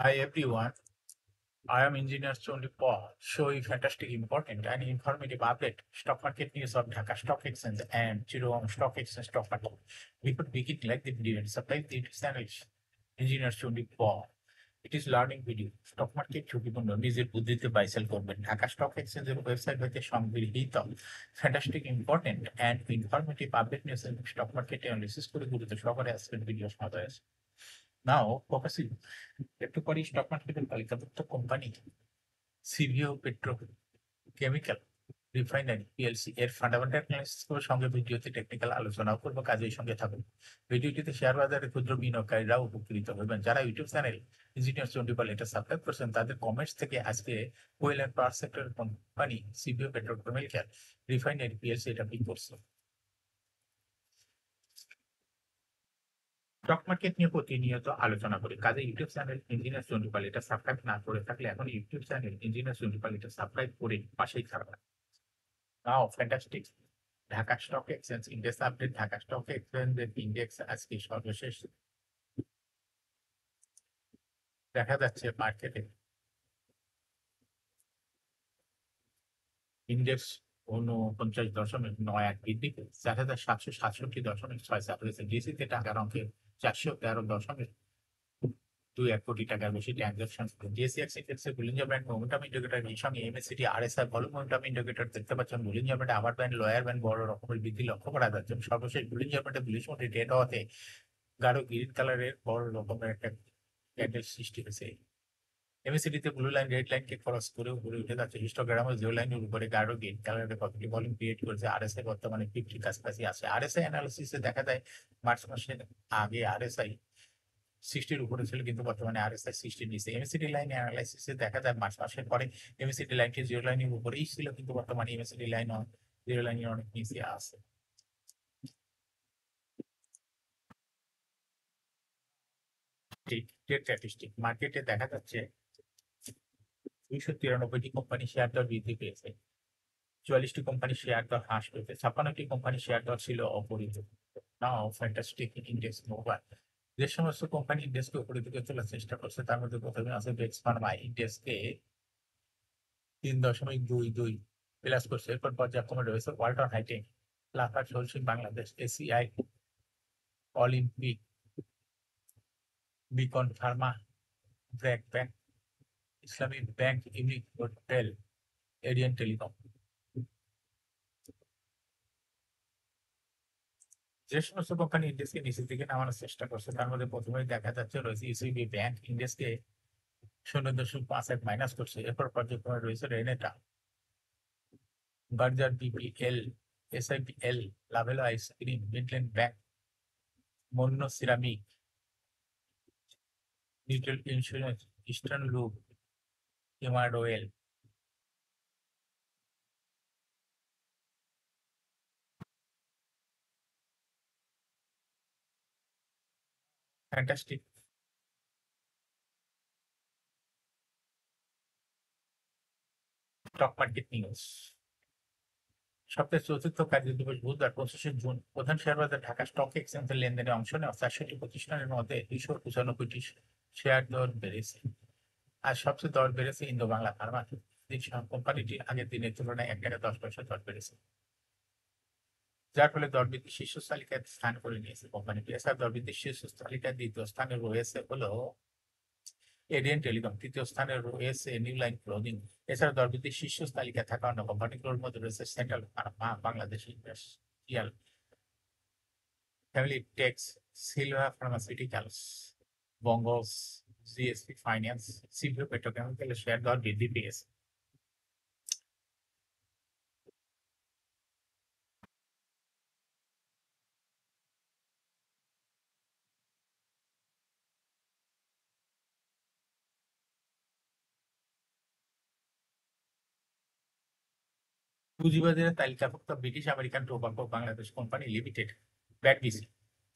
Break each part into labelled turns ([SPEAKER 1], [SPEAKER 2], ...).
[SPEAKER 1] Hi everyone, I am Engineer Sonli Paul, showing fantastic, important and informative update stock market news of Dhaka Stock Exchange and Chittagong Stock Exchange stock market. Before beginning, like the video and subscribe the YouTube channel Engineer Sonli Paul. It is learning video. Stock market ঝুঁকিপূর্ণ নিজের বুদ্ধিতে buy sell করবেন Dhaka stock এক্সচেঞ্জের website হতে সংগৃহীত fantastic important and informative update news এবং stock মার্কেটে analysis করে গুরুত্ব সহকারে আসবেন ভিডিও সমাধান আছে। নাও ফোকাসিং একটু পরে স্টক মার্কেটের তালিকাভুক্ত company CVO petrochemical refinery PLC এর ফান্ডামেন্টাল অ্যানালিসিসের সঙ্গে ভিডিওতে টেকনিক্যাল আলোচনাও করবো, কাজের সঙ্গে থাকুন। ভিডিওটিতে শেয়ার বাজারে ক্ষুদ্র বিনিয়োগকারীরাও উপকৃত হবেন। যারা ইউটিউব চ্যানেল ইঞ্জিনিয়ার চন্ডিপাল এটা সাবস্ক্রাইব করছেন তাদের কমেন্টস থেকে আজকে well and power sector company CVO petrochemical refinery PLC এটা পিক করছে। স্টক মার্কেট নিয়ে প্রতিনিয়ত আলোচনা করি, কাজে ইউটিউব চ্যানেল ইঞ্জিনিয়ার চন্ডিপাল এটা সাবস্ক্রাইব না করে থাকলে এখন ইউটিউব চ্যানেল ইঞ্জিনিয়ার চন্ডিপাল এটা সাবস্ক্রাইব করে পাশেই থাকবেন। Now fantastic Dhaka stock exchange index update. Dhaka stock এক্সচেঞ্জের ইন্ডেক্স আজকে সর্বশেষ দেখা যাচ্ছে মার্কেটে ইন্ডেক্স 49.98 বৃদ্ধি 4,767.64 হয়েছে। ডিসিতে টাকার অঙ্কে 413.21 কোটি টাকার বেশি ট্রানজাকশন। ডিএসইএক্স ইন্ডেক্সে বুলিঞ্জার ব্যান্ড মোমেন্টাম ইন্ডিকেটর এই সঙ্গে এমএসসিটি আরএসআই ভলিউম মোমেন্টাম ইন্ডিকেটর দেখতে পাচ্ছেন। বুলিঞ্জার ব্যান্ড আবার ব্যান্ড লোয়ার ব্যান্ড বড় রকমের বৃদ্ধি লক্ষ্য করা যাচ্ছে। সর্বশেষ বুলিঞ্জার ব্যান্ডে বুলিশ মোডে ট্রেড হওয়াতে গাঢ় গ্রিন কালারের বড় রকমের একটা ক্যান্ডেল সৃষ্টি হয়েছে। এমএসিডিতে ব্লু লাইন রেড লাইনকে ক্রস করে উপরে উঠে যাচ্ছে। হিস্টোগ্রামে জিরো লাইনের উপরে গাঢ় গ্রিন কালারের কতটি ভলিউম ক্রিয়েট করেছে। আরএসআই বর্তমানে 50 কাছাকাছি আছে। আরএসআই অ্যানালিসিসে দেখা যায় মার্চ মাসের আগে আরএসআই 60-র উপরে ছিল, কিন্তু বর্তমানে আরএসআই 60-র নিচে। এমএসিডি লাইন অ্যানালাইসিসে দেখা যায় মার্চ মাসের পরে এমএসিডি লাইনটি জিরো লাইনের উপরেই ছিল, কিন্তু বর্তমানে এমএসিডি লাইন জিরো লাইনের অনেক নিচে আছে। স্ট্যাটিস্টিক মার্কেটে দেখা যাচ্ছে 293টি কোম্পানি শেয়ার দর বৃদ্ধি পেয়েছে, 44টি কোম্পানি শেয়ার দর হ্রাস পেয়েছে, 56টি কোম্পানি শেয়ার দর ছিল অপরিবর্তিত। নাও ফ্যান্টাস্টিক ইন্ডেক্স মোবাইল যে সমস্ত কোম্পানি ইন্ডেক্সকে উপরের দিকে তোলার চেষ্টা করছে তার মধ্যে প্রথমে আছে বেক্স ফার্মা। ইন্ডেক্সকে 3.22 প্লাস করছে। এরপর পর্যায়ক্রমে রয়েছে Walton Hitech, Lafarge Holcim Bangladesh, ACI, Olympic, Beacon Pharma, BRAC bank, Islamic bank, Unique hotel, ADN telecom. যে সমস্ত কোম্পানি ইন্ডেক্সকে নিচের দিকে নামানোর চেষ্টা করছে তার মধ্যে প্রথমেই দেখা যাচ্ছে রয়েছে ইসিবি ব্যাংক, ইন্ডেক্সকে 0.51 মাইনাস করছে। এরপর পর্যায়ক্রমে রয়েছে Renata, Berger BPL, SIPL, Lovello ice cream, Midland Bank, Monno Ceramic, Mutual Insurance, Eastern লুপ, এমআর ওয়েল। Fantastic stock market news. সপ্তাহের চতুর্থ কার্যদিবস বুধবার 25শে জুন প্রধান শেয়ার বাজার ঢাকা স্টক এক্সচেঞ্জের লেনদেনে অংশ নেওয়া 400টি প্রতিষ্ঠানের মধ্যে 295টি শেয়ার দর বেড়েছে। আর সবচেয়ে দর বেড়েছে ইন্দো বাংলা ফার্মা কোম্পানিটি আগের দিনের তুলনায় 1 টাকা 10 পয়সা দর বেড়েছে, যার ফলে দরবৃদ্ধি শীর্ষ তালিকায় স্থান করে নিয়েছে কোম্পানিটি। এছাড়া দরবৃদ্ধির শীর্ষ তালিকায় দ্বিতীয় স্থানে রয়েছে হলো এরিয়ান টেলিকম, তৃতীয় স্থানে রয়েছে নিউ লাইন ক্লোদিং। এছাড়া দরবৃদ্ধির শীর্ষ তালিকায় থাকা অন্য কোম্পানিগুলোর মধ্যে রয়েছে central pharma, Bangladesh industrial, family tex, Silva pharmaceuticals, Bangas, GSP finance, CVO পেট্রোকেমিক্যালের শেয়ার দর বৃদ্ধি পেয়েছে। পুঁজিবাজারে তালিকাভুক্ত British American tobacco Bangladesh company limited BATBC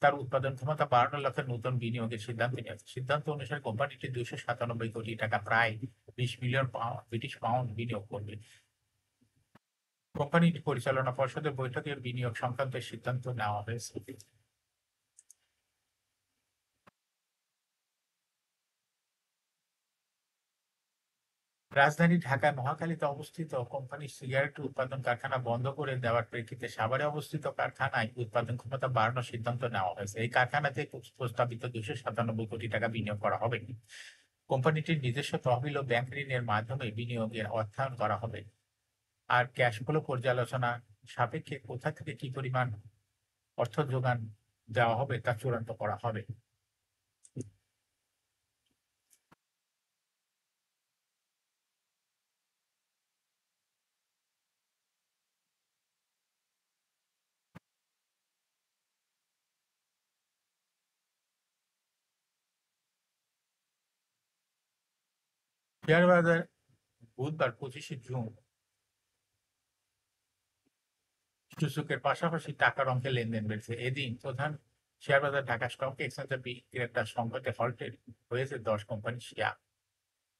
[SPEAKER 1] তার উৎপাদন ক্ষমতা বাড়ানোর লক্ষ্যে নতুন বিনিয়োগের সিদ্ধান্ত নিয়েছে। সিদ্ধান্ত অনুসারে কোম্পানিটি 297 কোটি টাকা প্রায় 20 মিলিয়ন ব্রিটিশ পাউন্ড বিনিয়োগ করবে। কোম্পানিটি পরিচালনা পর্ষদের বৈঠকে বিনিয়োগ সংক্রান্ত সিদ্ধান্ত নেওয়া হয়েছে। রাজধানী ঢাকায় মহাখালীতে অবস্থিত কোম্পানির সিগারেট উৎপাদন কারখানা বন্ধ করে দেওয়ার প্রেক্ষিতে সাভারে অবস্থিত কারখানায় উৎপাদন ক্ষমতা বাড়ানোর সিদ্ধান্ত নেওয়া হয়েছে। এই কারখানাতে প্রস্তাবিত 297 কোটি টাকা বিনিয়োগ করা হবে। কোম্পানিটির নিজস্ব তহবিল ও ব্যাংক ঋণের মাধ্যমে বিনিয়োগের অর্থায়ন করা হবে। আর ক্যাশ ফ্লো পর্যালোচনা সাপেক্ষে কোথা থেকে কি পরিমাণ অর্থ যোগান দেওয়া হবে তা চূড়ান্ত করা হবে। শেয়ার বাজার বুধবার 25শে জুন সূচকের পাশাপাশি টাকার অঙ্কে লেনদেন বেড়েছে। এদিন প্রধান শেয়ার বাজার ঢাকা স্টক এক্সচেঞ্জে বিক্রেতার সংকটে হল্টেড হয়েছে 10 কোম্পানি শেয়ার।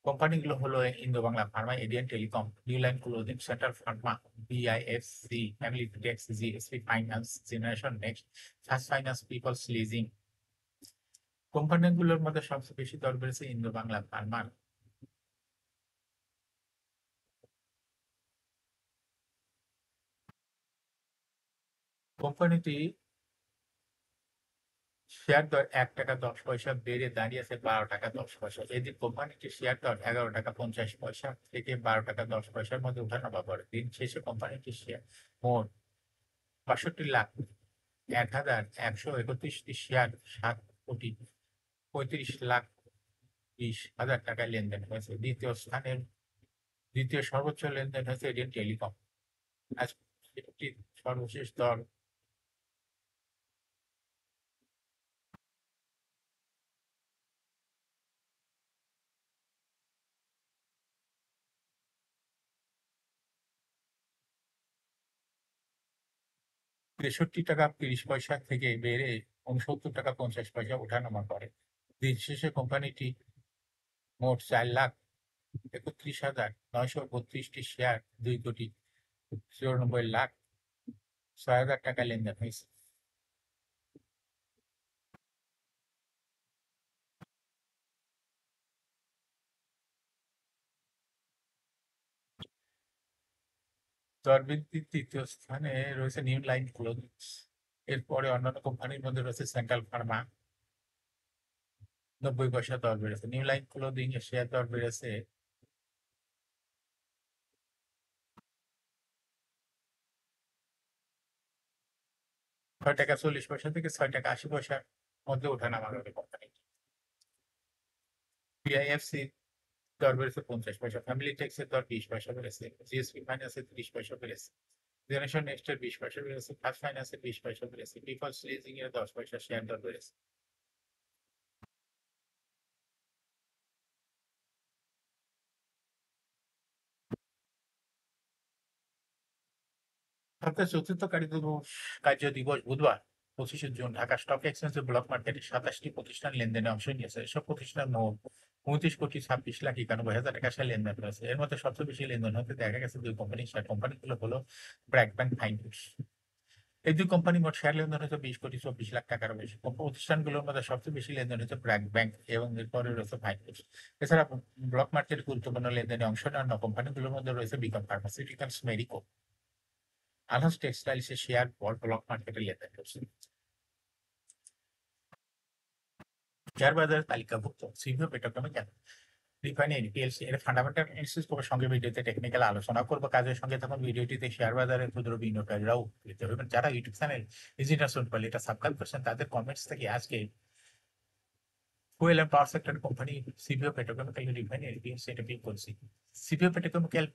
[SPEAKER 1] কোম্পানিগুলো হলো Indo Bangla pharma, ADN telecom, new line clothing, central pharma, BIFC, family tex, GSP finance, generation next, first finance, people's leasing. কোম্পানিগুলোর মধ্যে সবচেয়ে বেশি দর বেড়েছে ইন্দো বাংলা ফার্মার। কোম্পানিটি শেয়ার দর 1 টাকা 10 পয়সা বেড়ে দাঁড়িয়েছে 12 টাকা 10 পয়সা। এদিন কোম্পানিটির শেয়ার দর 11 টাকা 50 পয়সা থেকে 12 টাকা 10 পয়সার মধ্যে ওঠানামা করে। দিন শেষে কোম্পানিটির শেয়ার মোট 62,01,131টি শেয়ার 7,35,20,000 টাকায় লেনদেন হয়েছে। দ্বিতীয় সর্বোচ্চ লেনদেন হয়েছে এডিয়ান টেলিকম। আজ সেটির সর্বশেষ দর 63 টাকা 30 পয়সা থেকে বেড়ে 69 টাকা 50 পয়সা ওঠানামা করে। দিন শেষে কোম্পানিটি মোট 4,31,932টি শেয়ার 2,94,06,000 টাকা লেনদেন হয়েছে। দরবৃদ্ধির তৃতীয় স্থানে রয়েছে নিউ লাইন ক্লোদিংস। এরপরে অন্যান্য কোম্পানির মধ্যে রয়েছে সেন্ট্রাল ফার্মা, 90 পয়সা দর বেড়েছে। নিউ লাইন ক্লোদিং এর শেয়ার দর বেড়েছে 6 টাকা 40 পয়সা থেকে 6 টাকা 80 পয়সার মধ্যে ওঠানামা করে কোম্পানি। বিআইএফসি দর বেড়েছে 50 পয়সা, ফ্যামিলি টেক্স এর দর 20 পয়সা বেড়েছে, জিএসপি ফাইন্যান্সের 30 পয়সা বেড়েছে, জেনারেশন নেক্সট এর 20 পয়সা বেড়েছে, ফার্স্ট ফাইন্যান্সের 20 পয়সা বেড়েছে, পিপলস লিজিং এর 10 পয়সা শেয়ার দর বেড়েছে। সপ্তাহের চতুর্থ কার্য দিবস বুধবার 25শে জুন ঢাকা স্টক এক্সচেঞ্জের ব্লক মার্কেটে 27টি প্রতিষ্ঠান লেনদেনে অংশ নিয়েছে। এসব প্রতিষ্ঠান মোট 29,26,91,000 টাকা শেয়ার লেনদেন করেছে। এর মধ্যে সবচেয়ে বেশি লেনদেন হতে দেখা গেছে দুই কোম্পানির শেয়ার। কোম্পানিগুলো হলো ব্র্যাক ব্যাংক ফাইন্যান্স। এই দুই কোম্পানি মোট শেয়ার লেনদেন হচ্ছে 20,24,00,000 টাকার বেশি। প্রতিষ্ঠানগুলোর মধ্যে সবচেয়ে বেশি লেনদেন হচ্ছে ব্র্যাক ব্যাংক এবং এরপরে রয়েছে ফাইন্যান্স। এছাড়া ব্লক মার্কেট গুরুত্বপূর্ণ লেনদেনে অংশ নেওয়া কোম্পানিগুলোর মধ্যে রয়েছে বিকম ফার্মাসিউটিক্যালস, মেডিকো, আনহাস টেক্সটাইলসের শেয়ার ব্লক মার্কেটে লেনদেন করছে। শেয়ার বাজারে তালিকাভুক্ত সিভিও পেট্রোকেমিক্যাল রিফাইনারি পিএলসি এর ফান্ডামেন্টাল অ্যানালিসিস করবো, সঙ্গে ভিডিওতে টেকনিক্যাল আলোচনা করবো। কাজের সঙ্গে তখন ভিডিওটিতে শেয়ার বাজারের ক্ষুদ্র বিনিয়োগকারীরাও উপকৃত হবেন। যারা ইউটিউব চ্যানেল ইজিটার সোনপাল এটা সাবস্ক্রাইব করছেন তাদের কমেন্টস থেকে আজকে fuel and power sector company CVO petrochemical refinery PLC এটা পিক করছি। সিভিও পেট্রোকেমিক্যাল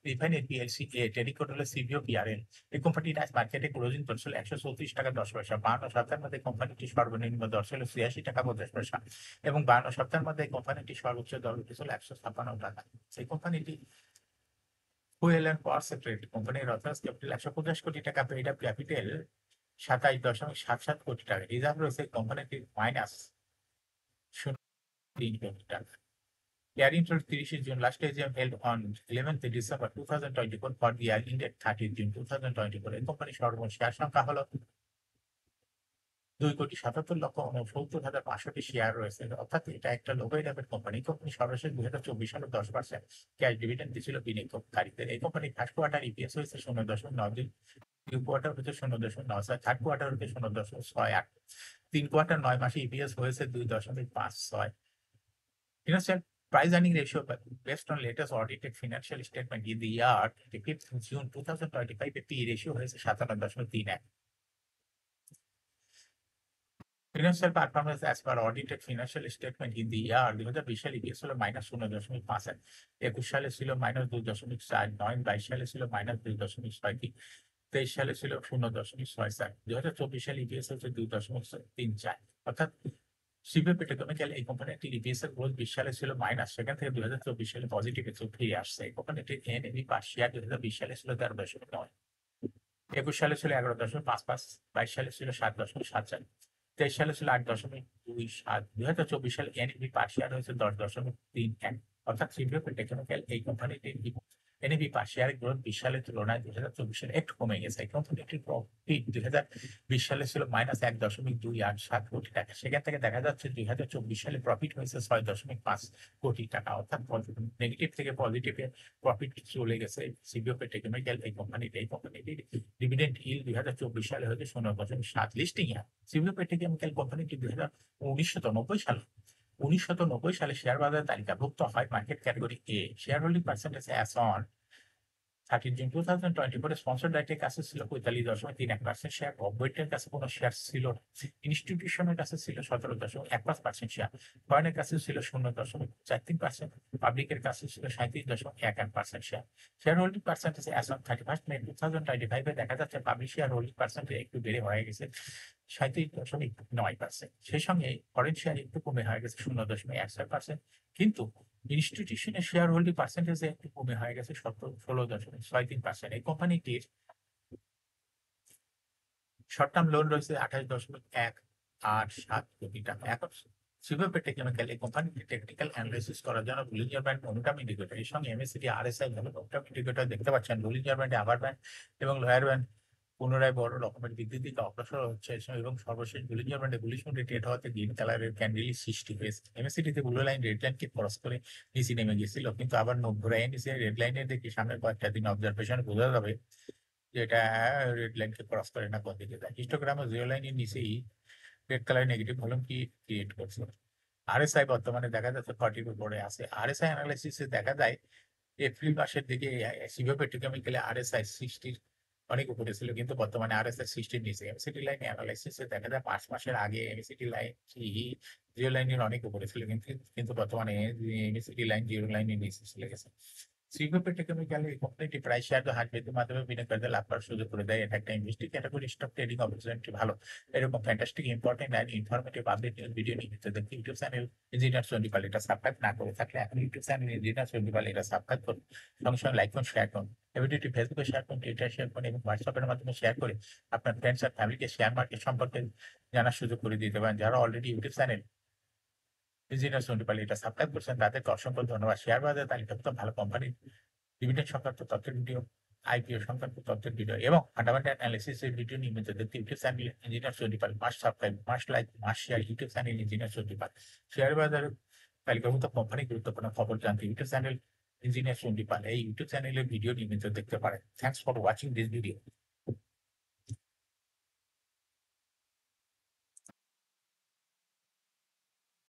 [SPEAKER 1] রিফাইনারি পিএলসি এ ট্রেডিং কোড হলো সিভিও পিআরএল। এই কোম্পানির আজ মার্কেটে ক্লোজিং দর ছিল 134 টাকা 10 পয়সা। 52 সপ্তাহের মধ্যে কোম্পানিটি সর্বনিম্ন দর ছিল 86 টাকা 50 পয়সা এবং 52 সপ্তাহের মধ্যে কোম্পানিটি সর্বোচ্চ দর উঠেছিল 156 টাকা। সেই কোম্পানিটি ফুয়েল অ্যান্ড পাওয়ার সেক্টর কোম্পানির রেফারেন্স ক্যাপিটাল 150 কোটি টাকা, পেইড আপ ক্যাপিটাল 27,77 কোটি টাকা, রিজার্ভ রয়েছে কোম্পানিটির -0.3 কোটি টাকা। Carrying till 30th June, last AGM held on 11th December 2024 for the year ended 30th June 2024. এই কোম্পানির সর্বমোট শেয়ার সংখ্যা হলো 2,77,69,500টি শেয়ার রয়েছে, অর্থাৎ এটা একটা লো ভ্যালুয়েবল কোম্পানি। কোম্পানি সর্বশেষ 2024 সালে 10% ক্যাশ ডিভিডেন্ড দিয়েছিল বিনিয়োগকারীদের। এই কোম্পানির ফার্স্ট কোয়ার্টার ইপিএস হয়েছে 0.92, কোয়ার্টার হচ্ছে 0.96, থার্ড কোয়ার্টার হচ্ছে 0.68, 3 কোয়ার্টার 9 মাসে ইপিএস হয়েছে 2.56। Financial price earning ratio based on latest audited financial statement in the year 25th June 2025 A P ratio হয়েছে 57.31। Financial performance as per audited financial statement in the year 2020 সালে EPS হলো -0.5, 21 সালে ছিল -2.49, 22 সালে ছিল -2.63, 23 সালে ছিল 0.64, 2024 সালে ইপিএস হচ্ছে 2.34। অর্থাৎ শিবে পেট্রোকেমিক্যাল এই কোম্পানিটির ইপিএস এর গ্রোথ 20 সালে ছিল মাইনাস, সেখান থেকে 2024 সালে পজিটিভে ফিরে আসছে। এই কোম্পানিটির এনএভি পার শেয়ার 2020 সালে ছিল 13.9, 21 সালে ছিল 11.55, 22 সালে ছিল 7.74, 23 সালে ছিল 8.27, 2024 সালে এনএভি পার শেয়ার হয়েছে 10.31। অর্থাৎ শিবে পেট্রোকেমিক্যাল এই কোম্পানিটির এনএভি পার শেয়ার গ্রোথ 20 সালের তুলনায় 2024 সালে একটু কমে গেছে। এই কোম্পানিটির প্রফিট 2020 সালে ছিল -1.287 কোটি টাকা, সেখান থেকে দেখা যাচ্ছে 2024 সালে প্রফিট হয়েছে 6.5 কোটি টাকা। অর্থাৎ নেগেটিভ থেকে পজিটিভে প্রফিট চলে গেছে সিবিও পেট্রোকেমিক্যাল এই কোম্পানিটির ডিভিডেন্ড ইল্ড 2024 সালে হয়েছে 0.7। লিস্টিং এ সিবিও পেট্রোকেমিক্যাল কোম্পানিটি 1990 সালে শেয়ার বাজারে তালিকাভুক্ত হয় market category A. Share holding percentage as on 13 June 2024 sponsor ডাইরেক্টের কাছে ছিল 45.31%, শেয়ার। গভর্নমেন্টের কাছে কোনো শেয়ার ছিল না। ইনস্টিটিউশনের কাছে ছিল 17.15% শেয়ার, ফরেনের কাছে ছিল 0.43%, পাবলিকের কাছে ছিল 37.11% share. Share holding percentage as on 31 মে 2025 এ দেখা যাচ্ছে পাবলিক শেয়ার হোল্ডিং পার্সেন্টেজ একটু বেড়ে হয়ে গেছে 37.9%। সেই সঙ্গে ফরেন শেয়ার একটু কমে হয়ে গেছে 0.16%, কিন্তু ইনস্টিটিউশনের শেয়ার হোল্ডিং পার্সেন্টেজে একটু কমে হয়ে গেছে 16.63%। এই কোম্পানিটির শর্ট টার্ম লোন রয়েছে 28.187 কোটি টাকা। এখন শিবে পেট্রোকেমিক্যাল এই কোম্পানিটি টেকনিক্যাল অ্যানালাইসিস করার জন্য বুলিঞ্জার ব্যান্ড মনোটাম ইন্ডিকেটর এর সঙ্গে এমএসিডি আরএসআই মনোটাম ইন্ডিকেটর দেখতে পাচ্ছেন। বুলিঞ্জার ব্যান্ডে আবার ব্যান্ড এবং লোয়ার ব্যান্ড পুনরায় বড় রকমের বৃদ্ধির দিকে অগ্রসর হচ্ছে এবং সর্বশেষ বুলিঞ্জার ব্যান্ডে বুলিশ মুডে ট্রেড হওয়াতে গ্রিন কালারের ক্যান্ডেলই সৃষ্টি হয়েছে। এমএসিডিতে ব্লু লাইন রেড লাইনকে ক্রস করে নিচে নেমে গেছিল, কিন্তু আবার ঘুরাই নিচে রেড লাইনের দিকে সামনের কয়েকটা দিন অবজারভেশনে বোঝা যাবে যে এটা রেড লাইনকে ক্রস করে না কোন দিকে যায়। হিস্টোগ্রামে জিরো লাইনের নিচেই রেড কালার নেগেটিভ ভলিউম কি ক্রিয়েট করছে। আরএসআই বর্তমানে দেখা যাচ্ছে 40 উপরে আছে। আরএসআই অ্যানালাইসিসে দেখা যায় এপ্রিল মাসের দিকে শিবে পেট্রোকেমিক্যালে আরএসআই 60 অনেক উপরে ছিল, কিন্তু বর্তমানে আরএসআই 60 নিচে। এমসিটি লাইন অ্যানালাইসিসে দেখা যায় 5 মাসের আগে এমসিটি লাইন জিরো লাইনের অনেক উপরে ছিল, কিন্তু বর্তমানে এমসিটি লাইন জিরো লাইনের নিচে চলে গেছে। শিবে পেট্রোকেমিক্যাল এই কোম্পানিটি প্রায় শেয়ার হাট বৃদ্ধির মাধ্যমে বিনিয়োগকারীদের লাভ করার সুযোগ করে দেয়। এটা একটা investing category stock trading opportunity ভালো। এরকম fantastic important and informative update video নিয়মিত দেখতে ইউটিউব চ্যানেল ইঞ্জিনিয়ার চন্ডিপাল এটা সাবস্ক্রাইব না করে থাকলে এখন ইউটিউব চ্যানেল ইঞ্জিনিয়ার চন্ডিপাল এটা সাবস্ক্রাইব করুন, সঙ্গে সঙ্গে লাইক করুন, শেয়ার করুন। এই ভিডিওটি ফেসবুকে শেয়ার করুন, টুইটারে শেয়ার করুন এবং হোয়াটসঅ্যাপের মাধ্যমে শেয়ার করে আপনার ফ্রেন্ডস আর ফ্যামিলিকে শেয়ার মার্কেট সম্পর্কে জানার সুযোগ করে দিতে পারেন। যারা অলরেডি ইউটিউব চ্যানেল ইঞ্জিনিয়ার চন্ডিপাল এটা সাবস্ক্রাইব করছেন তাদেরকে অসংখ্য ধন্যবাদ। শেয়ার বাজারে তালিকাভুক্ত ভালো কোম্পানির ডিভিডেন্ড সংক্রান্ত তথ্যের ভিডিও, আইপিও সংক্রান্ত তথ্যের ভিডিও এবং ফান্ডামেন্টাল অ্যানালিসিসের ভিডিও নিয়মিত দেখতে YouTube channel engineer Chandipal must subscribe, must like, must share YouTube channel engineer Chandipal. শেয়ার বাজারে তালিকাভুক্ত কোম্পানি গুরুত্বপূর্ণ খবর জানতে ইউটিউব চ্যানেল ইঞ্জিনিয়ার চন্ডিপাল এই ইউটিউব চ্যানেলের ভিডিও নিয়মিত দেখতে পারেন। Thanks for watching this video.